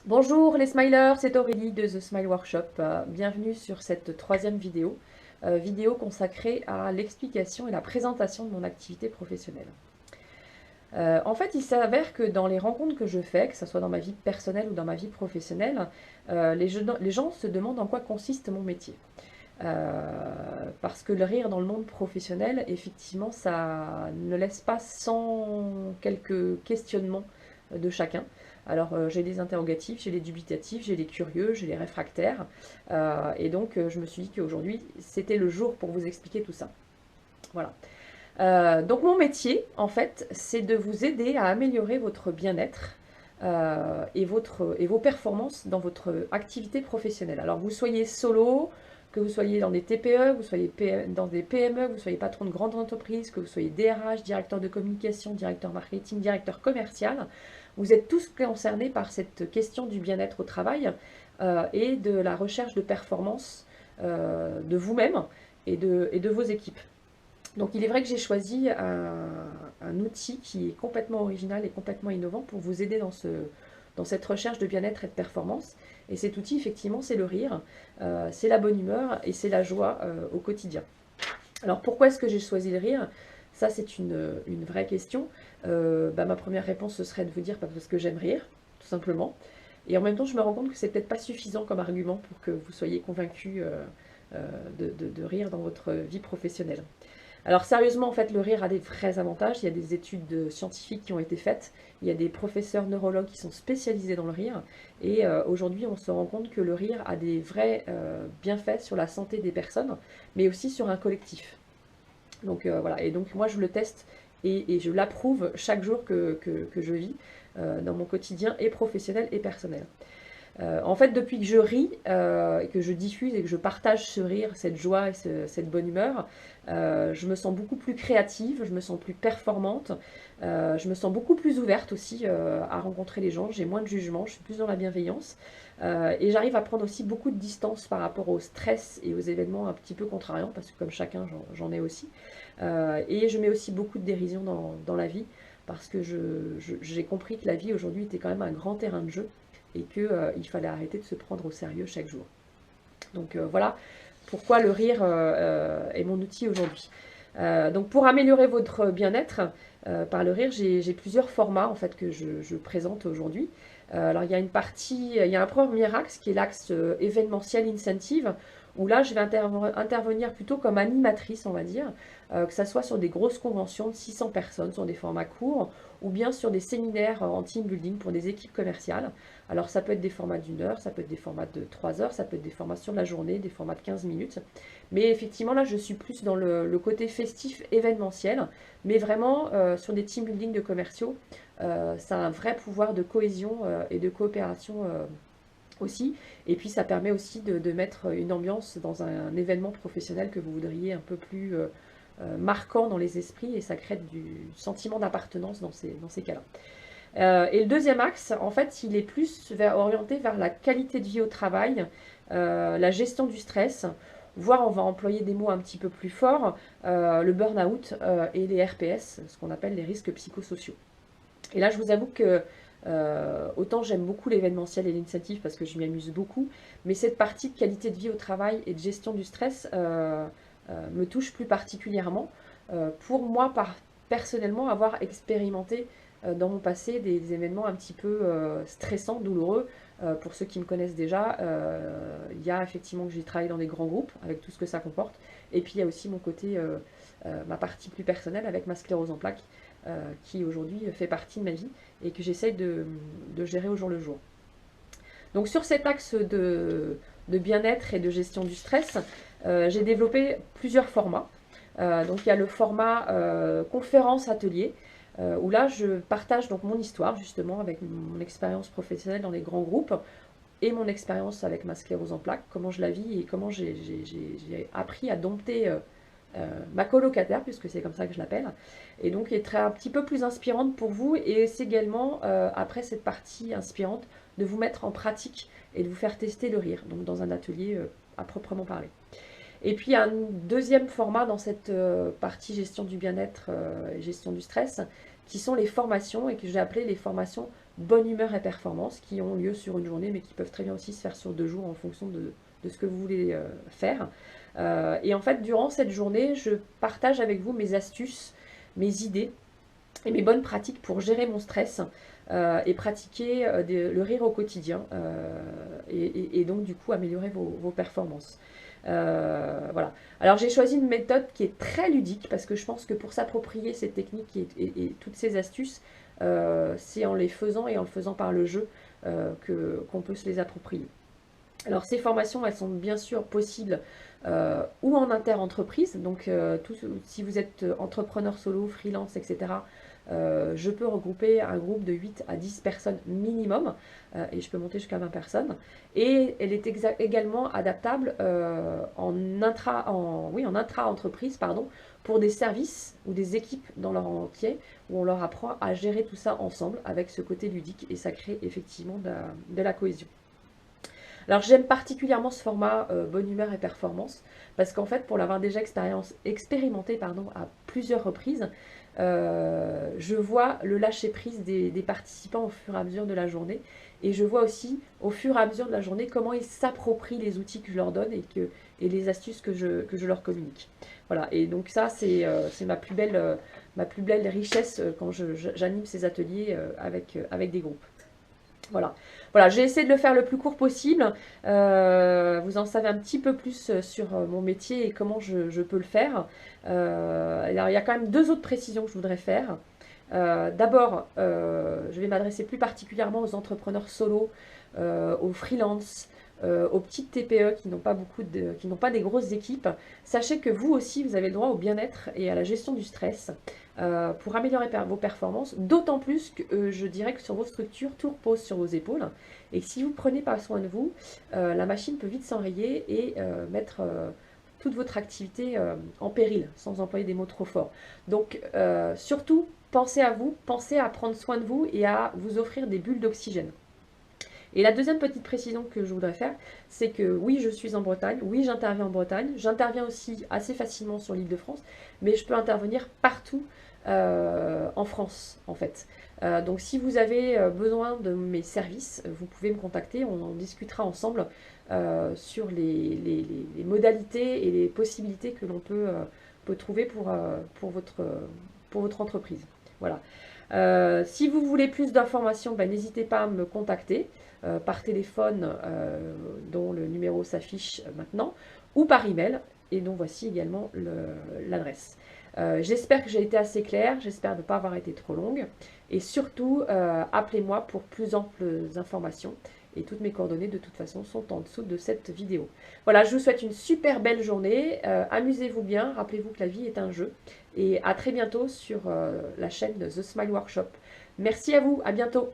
Bonjour les smilers, c'est Aurélie de The Smile Workshop. Bienvenue sur cette troisième vidéo, vidéo consacrée à l'explication et la présentation de mon activité professionnelle. En fait, il s'avère que dans les rencontres que je fais, que ce soit dans ma vie personnelle ou dans ma vie professionnelle, les gens se demandent en quoi consiste mon métier. Parce que le rire dans le monde professionnel, effectivement, ça ne laisse pas sans quelques questionnements de chacun. Alors, j'ai des interrogatifs, j'ai les dubitatifs, j'ai les curieux, j'ai les réfractaires. Et donc, je me suis dit qu'aujourd'hui, c'était le jour pour vous expliquer tout ça. Voilà. Donc, mon métier, en fait, c'est de vous aider à améliorer votre bien-être et vos performances dans votre activité professionnelle. Alors, vous soyez solo, que vous soyez dans des TPE, que vous soyez dans des PME, que vous soyez patron de grandes entreprises, que vous soyez DRH, directeur de communication, directeur marketing, directeur commercial, vous êtes tous concernés par cette question du bien-être au travail et de la recherche de performance de vous-même et de vos équipes. Donc il est vrai que j'ai choisi un outil qui est complètement original et complètement innovant pour vous aider dans cette recherche de bien-être et de performance. Et cet outil, effectivement, c'est le rire, c'est la bonne humeur et c'est la joie au quotidien. Alors pourquoi est-ce que j'ai choisi le rire? Ça, c'est une vraie question. Ma première réponse, ce serait de vous dire parce que j'aime rire, tout simplement. Et en même temps, je me rends compte que c'est peut-être pas suffisant comme argument pour que vous soyez convaincu de rire dans votre vie professionnelle. Alors sérieusement, en fait, le rire a des vrais avantages. Il y a des études scientifiques qui ont été faites. Il y a des professeurs neurologues qui sont spécialisés dans le rire. Et aujourd'hui, on se rend compte que le rire a des vrais bienfaits sur la santé des personnes, mais aussi sur un collectif. Donc voilà, et donc moi je le teste et je l'approuve chaque jour que je vis dans mon quotidien et professionnel et personnel. En fait, depuis que je ris, et que je diffuse et que je partage ce rire, cette joie et cette bonne humeur, je me sens beaucoup plus créative, je me sens plus performante, je me sens beaucoup plus ouverte aussi à rencontrer les gens, j'ai moins de jugement, je suis plus dans la bienveillance, et j'arrive à prendre aussi beaucoup de distance par rapport au stress et aux événements un petit peu contrariants, parce que comme chacun, j'en ai aussi. Et je mets aussi beaucoup de dérision dans la vie, parce que j'ai compris que la vie aujourd'hui était quand même un grand terrain de jeu et qu'il fallait arrêter de se prendre au sérieux chaque jour. Donc voilà pourquoi le rire est mon outil aujourd'hui. Donc pour améliorer votre bien-être par le rire, j'ai plusieurs formats en fait que je présente aujourd'hui. Alors il y a une partie, il y a un premier axe qui est l'axe événementiel incentive, où là je vais intervenir plutôt comme animatrice, on va dire, que ça soit sur des grosses conventions de 600 personnes, sur des formats courts, ou bien sur des séminaires en team building pour des équipes commerciales. Alors ça peut être des formats d'une heure, ça peut être des formats de 3 heures, ça peut être des formats sur la journée, des formats de 15 minutes. Mais effectivement là je suis plus dans le côté festif événementiel, mais vraiment sur des team building de commerciaux. Ça a un vrai pouvoir de cohésion et de coopération aussi. Et puis ça permet aussi de mettre une ambiance dans un événement professionnel que vous voudriez un peu plus marquant dans les esprits et ça crée du sentiment d'appartenance dans ces cas-là. Et le deuxième axe, en fait, il est plus orienté vers la qualité de vie au travail, la gestion du stress, voire on va employer des mots un petit peu plus forts, le burn-out et les RPS, ce qu'on appelle les risques psychosociaux. Et là, je vous avoue que autant j'aime beaucoup l'événementiel et l'initiative parce que je m'y amuse beaucoup, mais cette partie de qualité de vie au travail et de gestion du stress me touche plus particulièrement. Pour moi, personnellement, avoir expérimenté dans mon passé des événements un petit peu stressants, douloureux. Pour ceux qui me connaissent déjà, il y a effectivement que j'ai travaillé dans des grands groupes avec tout ce que ça comporte. Et puis il y a aussi mon côté, ma partie plus personnelle avec ma sclérose en plaques, qui aujourd'hui fait partie de ma vie et que j'essaye de gérer au jour le jour. Donc sur cet axe de bien-être et de gestion du stress, j'ai développé plusieurs formats. Donc il y a le format conférence atelier, où là je partage donc mon histoire justement avec mon expérience professionnelle dans les grands groupes et mon expérience avec ma sclérose en plaques, comment je la vis et comment j'ai appris à dompter ma colocataire, puisque c'est comme ça que je l'appelle, et donc est un petit peu plus inspirante pour vous, et c'est également, après cette partie inspirante, de vous mettre en pratique et de vous faire tester le rire, donc dans un atelier à proprement parler. Et puis un deuxième format dans cette partie gestion du bien-être et gestion du stress, qui sont les formations et que j'ai appelées les formations bonne humeur et performance, qui ont lieu sur une journée, mais qui peuvent très bien aussi se faire sur 2 jours en fonction de ce que vous voulez faire. Et en fait, durant cette journée, je partage avec vous mes astuces, mes idées et mes bonnes pratiques pour gérer mon stress et pratiquer le rire au quotidien et donc du coup améliorer vos performances. Voilà. Alors j'ai choisi une méthode qui est très ludique parce que je pense que pour s'approprier ces techniques et toutes ces astuces, c'est en les faisant et en le faisant par le jeu qu'on peut se les approprier. Alors ces formations, elles sont bien sûr possibles ou en inter-entreprise, donc si vous êtes entrepreneur solo, freelance, etc., je peux regrouper un groupe de 8 à 10 personnes minimum, et je peux monter jusqu'à 20 personnes. Et elle est également adaptable en intra-entreprise, pardon, pour des services ou des équipes dans leur entier, où on leur apprend à gérer tout ça ensemble avec ce côté ludique, et ça crée effectivement de la cohésion. Alors j'aime particulièrement ce format bonne humeur et performance parce qu'en fait pour l'avoir déjà expérimenté à plusieurs reprises, je vois le lâcher prise des participants au fur et à mesure de la journée et je vois aussi au fur et à mesure de la journée comment ils s'approprient les outils que je leur donne et les astuces que je leur communique. Voilà, et donc ça c'est ma plus belle richesse quand j'anime ces ateliers avec des groupes. Voilà, voilà, j'ai essayé de le faire le plus court possible. Vous en savez un petit peu plus sur mon métier et comment je peux le faire. Alors, il y a quand même 2 autres précisions que je voudrais faire. D'abord, je vais m'adresser plus particulièrement aux entrepreneurs solo, aux freelances, aux petites TPE qui n'ont pas des grosses équipes. Sachez que vous aussi, vous avez le droit au bien-être et à la gestion du stress pour améliorer vos performances, d'autant plus que je dirais que sur vos structures, tout repose sur vos épaules et que si vous ne prenez pas soin de vous, la machine peut vite s'enrayer et mettre toute votre activité en péril, sans employer des mots trop forts. Donc surtout, pensez à vous, pensez à prendre soin de vous et à vous offrir des bulles d'oxygène. Et la deuxième petite précision que je voudrais faire, c'est que oui, je suis en Bretagne, oui, j'interviens en Bretagne, j'interviens aussi assez facilement sur l'Île-de-France, mais je peux intervenir partout en France, en fait. Donc si vous avez besoin de mes services, vous pouvez me contacter, on en discutera ensemble sur les modalités et les possibilités que l'on peut trouver pour votre entreprise. Voilà. Si vous voulez plus d'informations, ben, n'hésitez pas à me contacter par téléphone dont le numéro s'affiche maintenant ou par email et dont voici également l'adresse. J'espère que j'ai été assez claire, j'espère ne pas avoir été trop longue et surtout appelez-moi pour plus amples informations et toutes mes coordonnées de toute façon sont en dessous de cette vidéo. Voilà, je vous souhaite une super belle journée, amusez-vous bien, rappelez-vous que la vie est un jeu et à très bientôt sur la chaîne de The Smile Workshop. Merci à vous, à bientôt.